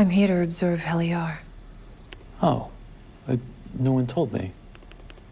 I'm here to observe Heliar. Oh, no one told me.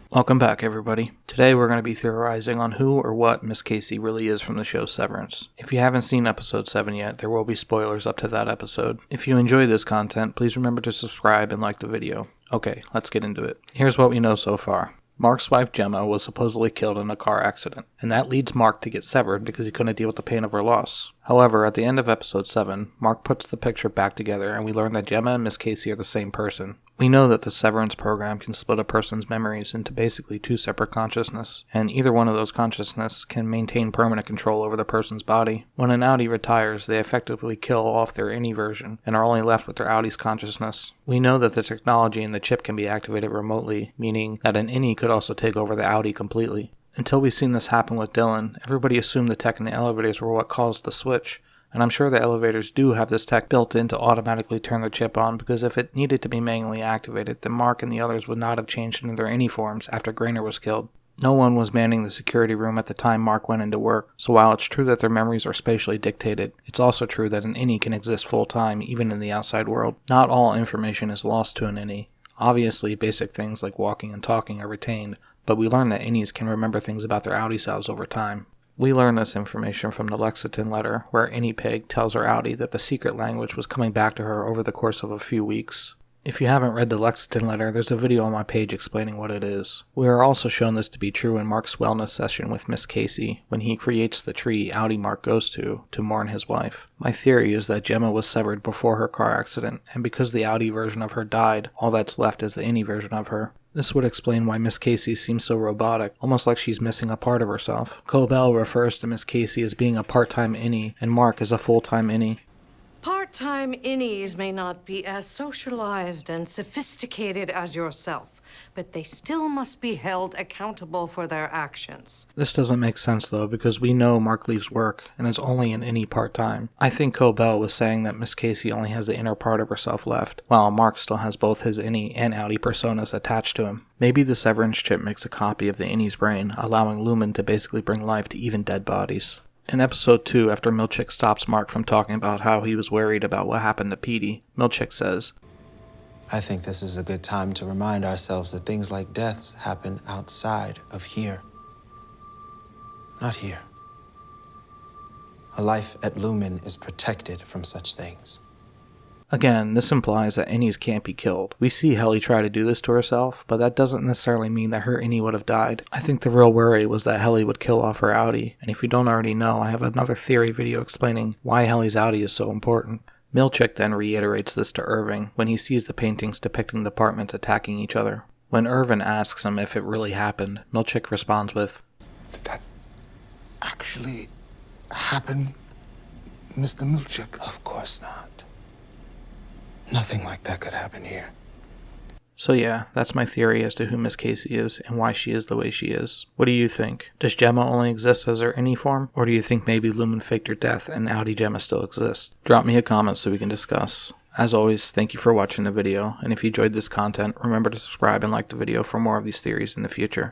Welcome back, everybody. Today we're going to be theorizing on who or what Miss Casey really is from the show Severance. If you haven't seen episode 7 yet, there will be spoilers up to that episode. If you enjoy this content, please remember to subscribe and like the video. Okay, let's get into it. Here's what we know so far. Mark's wife Gemma was supposedly killed in a car accident, and that leads Mark to get severed because he couldn't deal with the pain of her loss. However, at the end of episode 7, Mark puts the picture back together and we learn that Gemma and Miss Casey are the same person. We know that the Severance program can split a person's memories into basically two separate consciousness, and either one of those consciousness can maintain permanent control over the person's body. When an Audi retires, they effectively kill off their innie version and are only left with their Audi's consciousness. We know that the technology in the chip can be activated remotely, meaning that an innie could also take over the Audi completely. Until we've seen this happen with Dylan, everybody assumed the tech in the elevators were what caused the switch. And I'm sure the elevators do have this tech built in to automatically turn the chip on, because if it needed to be manually activated, then Mark and the others would not have changed into their any forms after Grainer was killed. No one was manning the security room at the time Mark went into work, so while it's true that their memories are spatially dictated, it's also true that an innie can exist full-time even in the outside world. Not all information is lost to an innie. Obviously, basic things like walking and talking are retained, but we learn that innies can remember things about their Audi selves over time. We learn this information from the Lexington letter, where Innie Pig tells her Audi that the secret language was coming back to her over the course of a few weeks. If you haven't read the Lexington letter, there's a video on my page explaining what it is. We are also shown this to be true in Mark's wellness session with Miss Casey, when he creates the tree Audi Mark goes to mourn his wife. My theory is that Gemma was severed before her car accident, and because the Audi version of her died, all that's left is the Innie version of her. This would explain why Miss Casey seems so robotic, almost like she's missing a part of herself. Colville refers to Miss Casey as being a part-time innie, and Mark as a full-time innie. Part-time innies may not be as socialized and sophisticated as yourself, but they still must be held accountable for their actions. This doesn't make sense though, because we know Mark leaves work and is only an innie part-time. I think Colville was saying that Miss Casey only has the inner part of herself left, while Mark still has both his innie and Audi personas attached to him. Maybe the Severance chip makes a copy of the innie's brain, allowing Lumon to basically bring life to even dead bodies. In episode 2, after Milchick stops Mark from talking about how he was worried about what happened to Petey, Milchick says, I think this is a good time to remind ourselves that things like deaths happen outside of here. Not here. A life at Lumon is protected from such things. Again, this implies that innies can't be killed. We see Helly try to do this to herself, but that doesn't necessarily mean that her innie would have died. I think the real worry was that Helly would kill off her Audi, and if you don't already know, I have another theory video explaining why Helly's Audi is so important. Milchick then reiterates this to Irving when he sees the paintings depicting departments attacking each other. When Irvin asks him if it really happened, Milchick responds with, Did that actually happen, Mr. Milchick? Of course not. Nothing like that could happen here. So yeah, that's my theory as to who Miss Casey is and why she is the way she is. What do you think? Does Gemma only exist as her innie form? Or do you think maybe Lumon faked her death and Audi Gemma still exists? Drop me a comment so we can discuss. As always, thank you for watching the video, and if you enjoyed this content, remember to subscribe and like the video for more of these theories in the future.